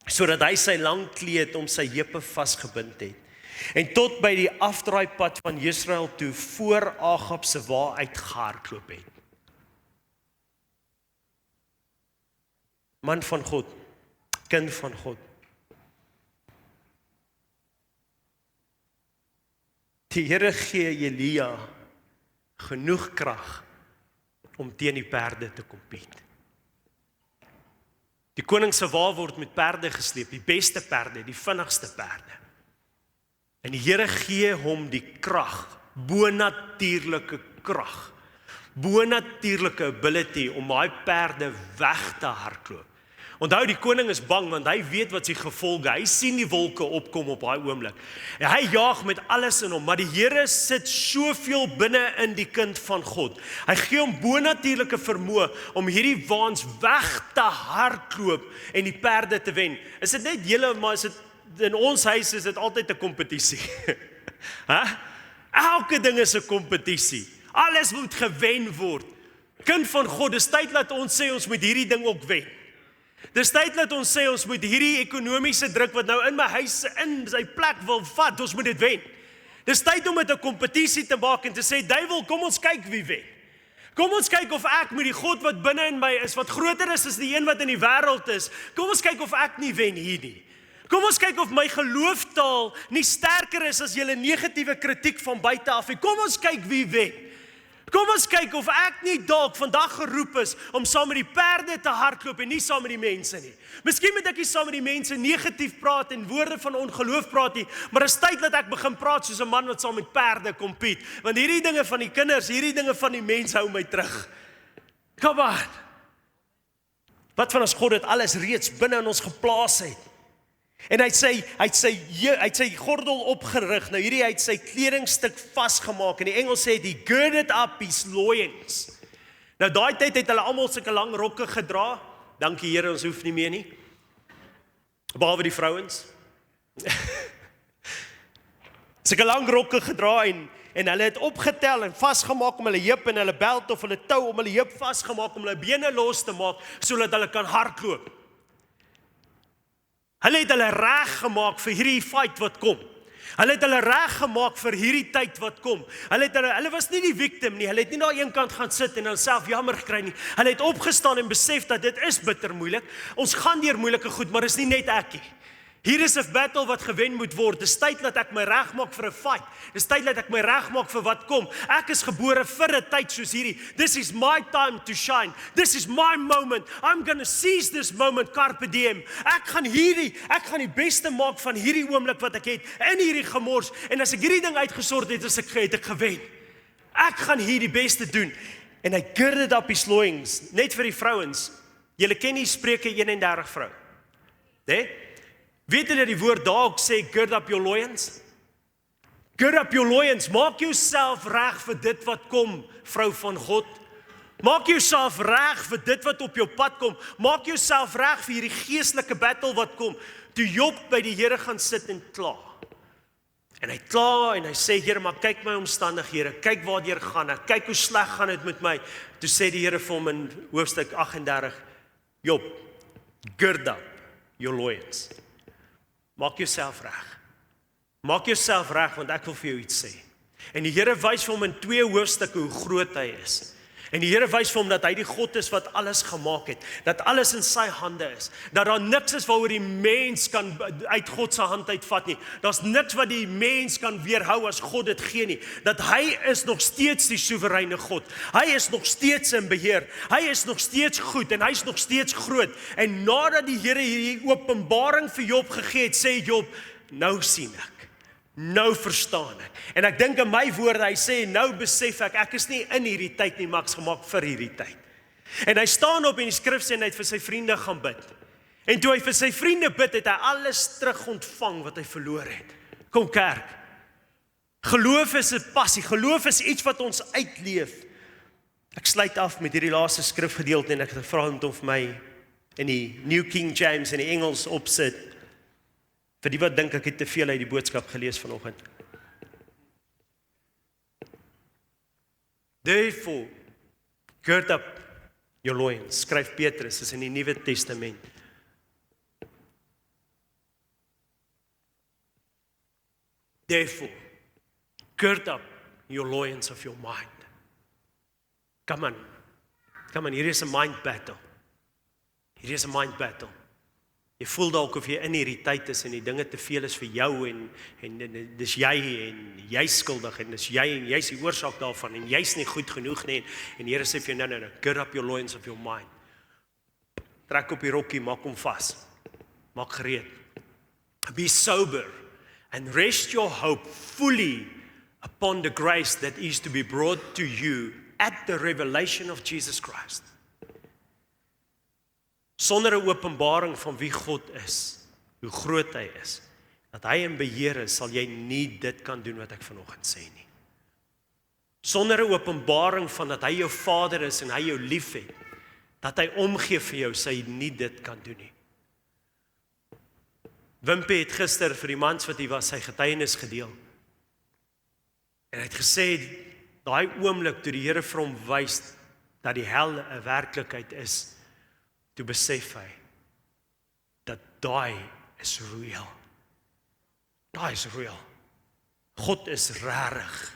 sodat hy sy lang kleed om sy heupe vasgebind het, en tot by die afdraaipad van Jesreel toe voor Agab se wa uitgehardloop het. Man van God, kind van God. Die Here gee Elia genoeg krag om teen die perde te compete. Die koning se wa word met perde gesleep, die beste perde, die vinnigste perde. En die Here gee hom die krag, bonatuurlike krag, bonatuurlike ability om daai perde weg te hardloop. Onthou, die koning is bang want hy weet wat sy gevolge. Hy sien die wolke opkom op daai oomblik. En hy jaag met alles in hom, maar die Here sit soveel binne in die kind van God. Hy gee hom bonatuurlike vermoë om hierdie waans weg te hardloop en die perde te wen. Is dit net julle, maar is dit in ons huis is dit altyd 'n kompetisie. Elke ding is 'n kompetisie. Alles moet gewen word. Kind van God, dis tyd dat ons sê ons moet hierdie ding ook wen. Dis tyd dat ons sê ons moet hierdie ekonomiese druk wat nou in my huis in sy plek wil vat, ons moet dit wen. Dis tyd om dit 'n kompetisie te maak en te sê, duiwel, kom ons kyk wie wen. Kom ons kyk of ek met die God wat binne in my is, wat groter is as die een wat in die wêreld is, kom ons kyk of ek nie wen hier nie. Kom ons kyk of my geloofstaal nie sterker is as julle negatiewe kritiek van buite af nie. Kom ons kyk wie wen. Kom ons kyk of ek nie dalk vandag geroep is om saam met die perde te hardloop en nie saam met die mense nie. Miskien moet ek nie saam met die mense negatief praat en woorde van ongeloof praat nie, maar is tyd dat ek begin praat soos 'n man wat saam met perde compete. Want hierdie dinge van die kinders, hierdie dinge van die mense hou my terug. Come on. Wat van as God dit alles reeds binne in ons geplaas het? En hy het sy gordel opgerig. Nou hierdie het sy kledingstuk vasgemaak. In die Engels sê he girded up his loins. Nou daai tyd het hulle almal sulke lang rokke gedra. Dankie Here, ons hoef nie meer nie. Behalwe die vrouens. Sulke lang rokke gedra en hulle het opgetel en vasgemaak om hulle heup en hulle belt of hulle tou om hulle heup vasgemaak om hulle bene los te maak sodat hulle kan hardloop. Hulle het hulle reg gemaak vir hierdie fight wat kom. Hulle het hulle reg gemaak vir hierdie tyd wat kom. Hulle was nie die victim nie. Hulle het nie na een kant gaan sit en hulself jammer gekry nie. Hulle het opgestaan en besef dat dit is bitter moeilik. Ons gaan deur moeilike goed, maar is nie net ek nie. Hier is 'n battle wat gewen moet word. Dis tyd dat ek my reg maak vir 'n fight. Dis tyd dat ek my reg maak vir wat kom. Ek is gebore vir 'n tyd soos hierdie. This is my time to shine. This is my moment. I'm going to seize this moment, carpe diem. Ek gaan die beste maak van hierdie oomblik wat ek het in hierdie gemors. En as ek hierdie ding uitgesort het, het ek gewen. Ek gaan hier die beste doen. En hy girded up his loins. Net vir die vrouens. Julle ken die Spreuke 31 vrou. Né? Weet julle die woord daar ook sê, gird up your loins? Gird up your loins, maak jouself reg vir dit wat kom, vrou van God. Maak jouself reg vir dit wat op jou pad kom. Maak jouself reg vir hierdie geestelike battle wat kom. Toe Job by die Here gaan sit en kla. En hy kla en hy sê, Here, maar kyk my omstandighede, kyk waardeur gaan ek, kyk hoe sleg gaan dit met my. Toe sê die Here vir hom in hoofstuk 38, Job, gird up your loins. Maak jouself reg. Maak jouself reg, want ek wil vir jou iets sê. En die Here wys vir hom in 2 hoofstukke hoe groot hy is. En die Here wys vir hom dat hy die God is wat alles gemaak het. Dat alles in sy hande is. Dat daar niks is waaroor die mens kan uit God se hand uitvat nie. Daar's niks wat die mens kan weerhou as God dit gee nie. Dat hy is nog steeds die soewereine God. Hy is nog steeds in beheer. Hy is nog steeds goed en hy is nog steeds groot. En nadat die Here hierdie openbaring vir Job gegee het, sê Job, nou sien ek. Nou verstaan ek. En ek dink in my woorde, hy sê, nou besef ek is nie in hierdie tyd nie, maar ek's gemaak vir hierdie tyd. En hy staan op en die skrif sê, en hy het vir sy vriende gaan bid. En toe hy vir sy vriende bid, het hy alles terug ontvang wat hy verloor het. Kom kerk. Geloof is 'n passie, geloof is iets wat ons uitleef. Ek sluit af met hierdie laaste skrifgedeelte en ek het gevra hom om vir my in die New King James in die Engels opsit. Vir die wat dink ek het te veel uit die boodskap gelees vanoggend. Therefore, gird up your loins, skryf Petrus, is in die Nuwe Testament. Therefore, gird up your loins of your mind. Come on, hier is 'n mind battle. Hier is 'n mind battle. Jy voel dalk of jy in hierdie tyd is en die dinge te veel is vir jou en dis jy en jy's skuldig en dis jy en jy's die oorsaak daarvan en jy's nie goed genoeg nie en die Here sê vir jou no, gird up your loins of your mind. Trek op die rokkie, maak hom vas. Maak gereed. Be sober and rest your hope fully upon the grace that is to be brought to you at the revelation of Jesus Christ. Sonder 'n openbaring van wie God is, hoe groot hy is, dat hy in beheer is, sal jy nie dit kan doen wat ek vanoggend sê nie. Sonder 'n openbaring van dat hy jou Vader is en hy jou liefhet, dat hy omgee vir jou, sal jy nie dit kan doen nie. Wimpie het gister vir die mans wat hier was, sy getuienis gedeel. En hy het gesê, daai oomblik toe die Here vir hom wys dat die hel 'n werklikheid is, toe besef hy, dat daai is real. Daai is real. God is rarig.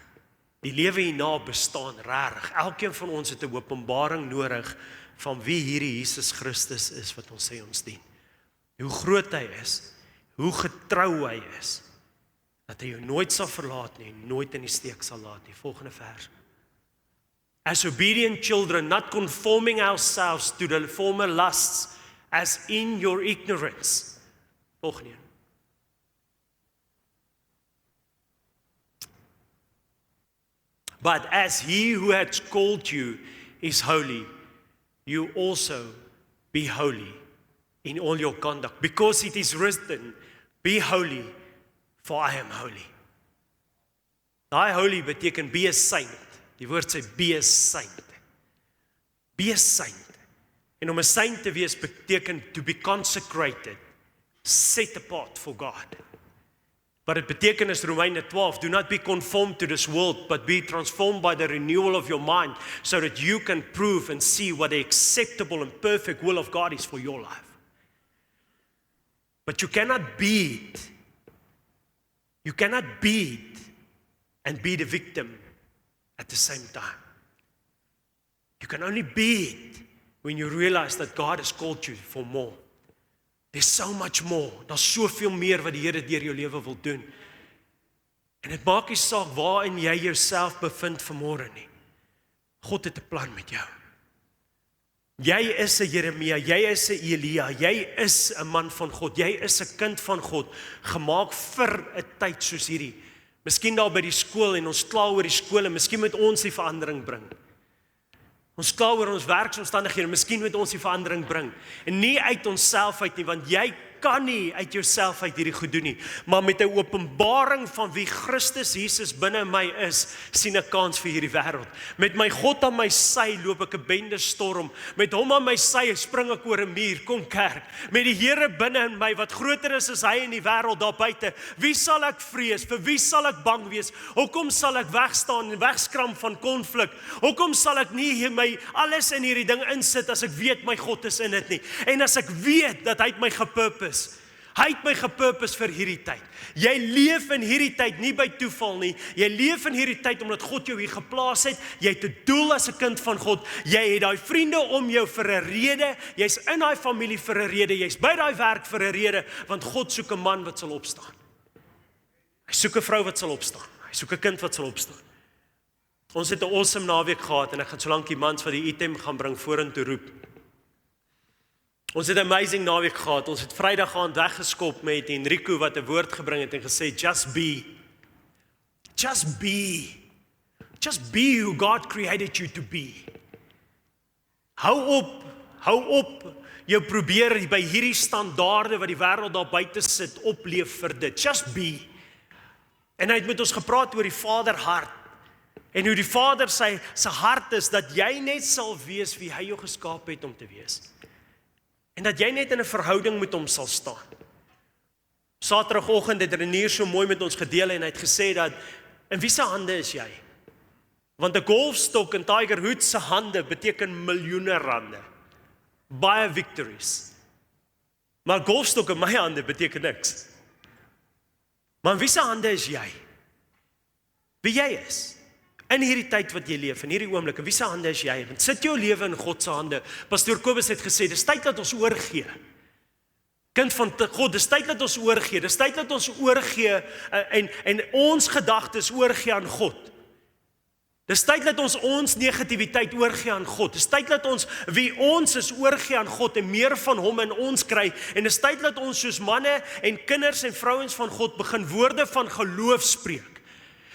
Die lewe hierna bestaan rarig. Elkeen van ons het 'n openbaring nodig van wie hierdie Jesus Christus is wat ons sê ons dien. Hoe groot hy is, hoe getrou hy is, dat hy jou nooit sal verlaat nie, nooit in die steek sal laat nie. Volgende vers. As obedient children, not conforming ourselves to the former lusts, as in your ignorance. Volgende. But as he who has called you is holy, you also be holy in all your conduct. Because it is written, be holy, for I am holy. Daai holy beteken be a saint. Die woord sê be a saint. Be a saint. En om 'n saint te wees beteken to be consecrated, set apart for God. But it beteken is Romeine 12, do not be conformed to this world, but be transformed by the renewal of your mind, so that you can prove and see what the acceptable and perfect will of God is for your life. But you cannot be it. You cannot be it and be the victim at the same time. You can only be it when you realize that God has called you for more. There's so much more. Daar's soveel meer wat die Here deur jou lewe wil doen. En dit maak nie saak waarin jy jouself bevind vanmôre nie. God het 'n plan met jou. Jy is 'n Jeremia, jy is 'n Elia, jy is 'n man van God, jy is 'n kind van God, gemaak vir 'n tyd soos hierdie. Miskien daar by die skool en ons kla oor die skole, miskien moet ons die verandering bring. Ons kla oor ons werksomstandighede, miskien moet ons die verandering bring. En nie uit onsself uit nie, want jy kan nie uit jouself uit hierdie goed doen nie, maar met 'n openbaring van wie Christus Jesus binne my is, sien ek kans vir hierdie wêreld. Met my God aan my sy loop ek 'n bende storm. Met hom aan my sy spring ek oor 'n muur. Kom kerk. Met die Here binne in my wat groter is as hy in die wêreld daar buite. Wie sal ek vrees? Vir wie sal ek bang wees? Hoekom sal ek wegstaan en wegskram van konflik? Hoekom sal ek nie my alles in hierdie ding insit as ek weet my God is in dit nie? En as ek weet dat hy het my gepurpose. Hy het my gepurpose vir hierdie tyd. Jy leef in hierdie tyd nie by toeval nie. Jy leef in hierdie tyd omdat God jou hier geplaas het. Jy het 'n doel as 'n kind van God. Jy het daai vriende om jou vir 'n rede. Jy's in daai familie vir 'n rede. Jy's by daai werk vir 'n rede, want God soek 'n man wat sal opstaan. Hy soek 'n vrou wat sal opstaan. Hy soek 'n kind wat sal opstaan. Ons het 'n awesome naweek gehad en ek gaan solank die mans wat die item gaan bring vorentoe roep. Ons het 'n amazing naweek gehad. Ons het Vrydag aand weggeskop met Enrico wat 'n woord gebring het en gesê just be. Just be. Just be who God created you to be. Hou op jou probeer by hierdie standaarde wat die wêreld daar buite sit opleef vir dit. Just be. En hy het met ons gepraat oor die Vaderhart. En hoe die Vader se hart is dat jy net sal wees wie hy jou geskaap het om te wees. En dat jy net in 'n verhouding met hom sal staan. Saterdagoggend het Renier so mooi met ons gedeel en hy het gesê dat in wie se hande is jy? Want 'n golfstok in Tiger Woods se hande beteken miljoene rande. Baie victories. Maar golfstok in my hande beteken niks. Maar in wie se hande is jy? Wie jy is? In hierdie tyd wat jy leef, in hierdie oomblik, in wie se hande is jy? Want sit jou lewe in God se hande. Pastoor Kobus het gesê, dis tyd dat ons oorgee. Kind van God, dis tyd dat ons oorgee. Dis tyd dat ons oorgee en ons gedagtes oorgee aan God. Dis tyd dat ons negativiteit oorgee aan God. Dis tyd dat ons wie ons is oorgee aan God en meer van hom in ons kry. En dis tyd dat ons soos manne en kinders en vrouens van God begin woorde van geloof spreek.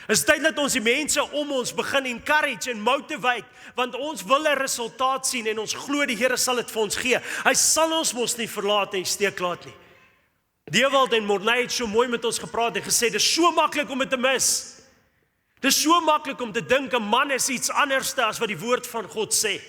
Dit is tyd dat ons die mense om ons begin encourage en motivate, want ons wil 'n resultaat sien en ons glo die Here sal dit vir ons gee. Hy sal ons mos nie verlaat en steek laat nie. Dewald en Morney het so mooi met ons gepraat en gesê, dis so maklik om dit te mis. Dis so maklik om te dink 'n man is iets anders as wat die woord van God sê.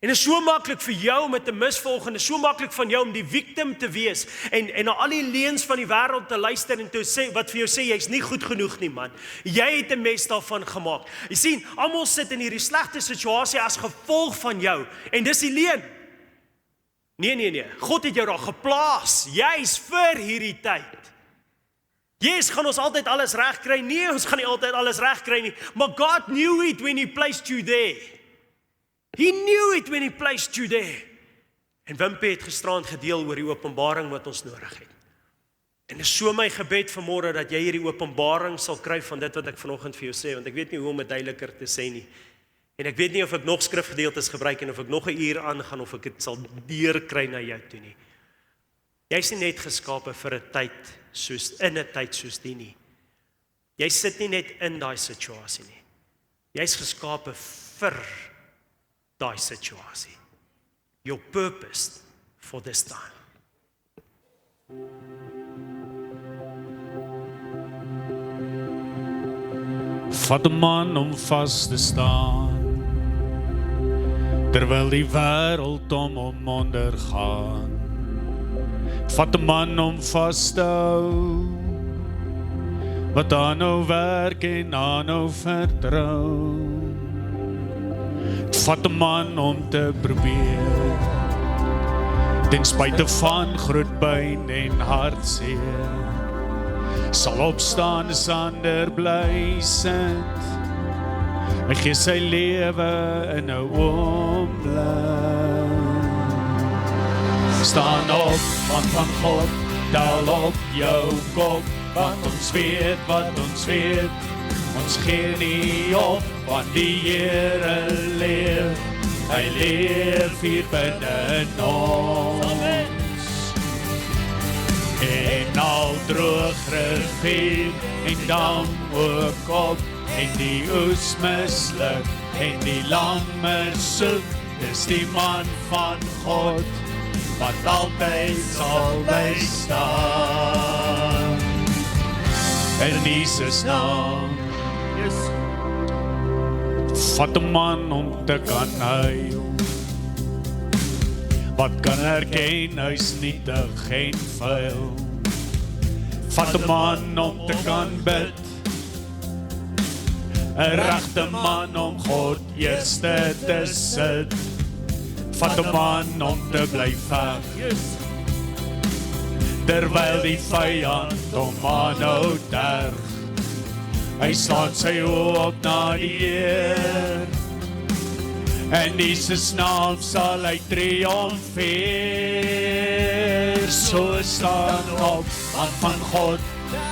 En dit is so maklik vir jou om dit te misvolg en dit is so maklik van jou om die victim te wees en na al die leuns van die wêreld te luister en te sê wat vir jou sê jy's nie goed genoeg nie man. Jy het 'n mes daarvan gemaak. Jy sien, almal sit in hierdie slegte situasie as gevolg van jou en dis die leuen. Nee. God het jou daar geplaas. Jy's vir hierdie tyd. Yes, gaan ons altyd alles reg kry? Nee, ons gaan nie altyd alles reg kry nie. Maar God knew it when he placed you there. He knew it when he placed you there. En Wimpie het gisterand gedeel oor die openbaring wat ons nodig het. En is so my gebed vanmôre dat jy hierdie openbaring sal kry van dit wat ek vanoggend vir jou sê, want ek weet nie hoe om dit duideliker te sê nie. En ek weet nie of ek nog skrifgedeeltes gebruik en of ek nog 'n uur aangaan of ek dit sal deurkry na jou toe nie. Jy's nie net geskape vir 'n tyd soos die nie. Jy sit nie net in daai situasie nie. Jy's geskape vir daai situasie. You're purposed for this time. Vat 'n man om vas te staan, terwyl die wêreld om ondergaan. Vat 'n man om vas te hou, wat aanhou werk en aanhou vertrou. Vat 'n man om te probeer, ten spyte van groot pyn en hartseer, sal opstaan as ander bly sit. Hy gee sy lewe in 'n oomblik. Staan op, man van God, tel op jou kop, want ons weet wat ons weet. Ons gee nie op, want die Here leef. Hy leef hier binne in ons. En al droog rivier en dam ook op, en die oes misluk en die lammer soek. Dis die man van God wat altyd sal bly staan. In Jesus naam. Vat 'n man om te kan huil, wat kan erken hy's nietig en vuil. Vat 'n man om te kan bid, 'n regte man om God eerste te sit. Vat 'n man om te bly veg, terwyl die vyand hom aanhou terg. Hy slaan sy oë op na die Heer, en Jesus naam sal hy triomfeer. So staan op, man van God,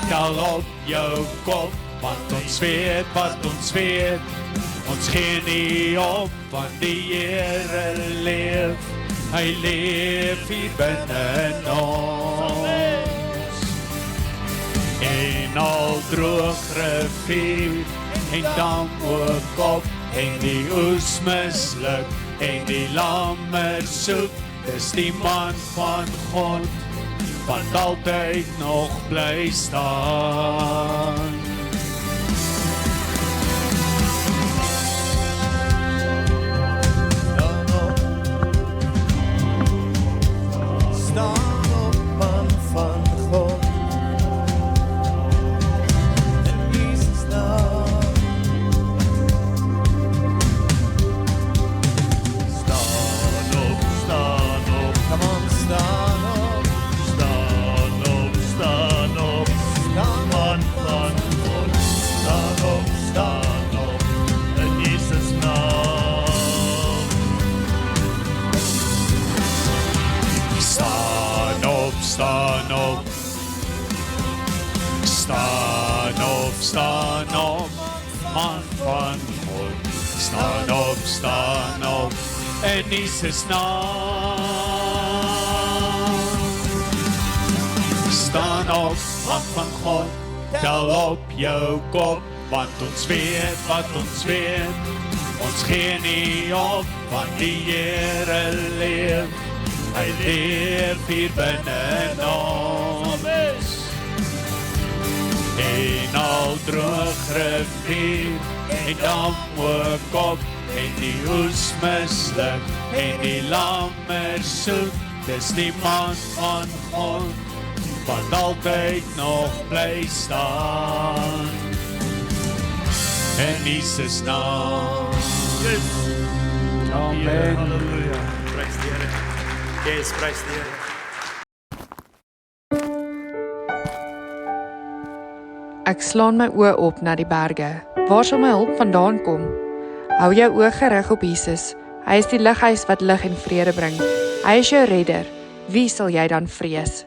tel op jou kop, want ons weet wat ons weet. Ons gee nie op, want die Here leef. Hy leef hier binne in ons. En al droog rivier en dam ook op, en die oes misluk en die lammer soek. Dis die man van God wat altyd nog bly staan. Staan op, man van God. Staan op, in Jesus naam. Staan op, man van God, tel op jou kop, want ons weet wat ons weet. Ons gee nie op, want die Here leef. Hy leef hier binne in ons. En al droog rivier en dam ook op, en die oes misluk en die lammer soek. Dis die man van God wat altyd nog bly staan. In Jesus naam. Yes. Amen. Halleluja. Prys die Here. Yes, prys die Here. Ek slaan my oë op na die berge. Waar sal my hulp vandaan kom? Hou jou oë gerig op Jesus. Hy is die lighuis wat lig en vrede bring. Hy is jou redder. Wie sal jy dan vrees?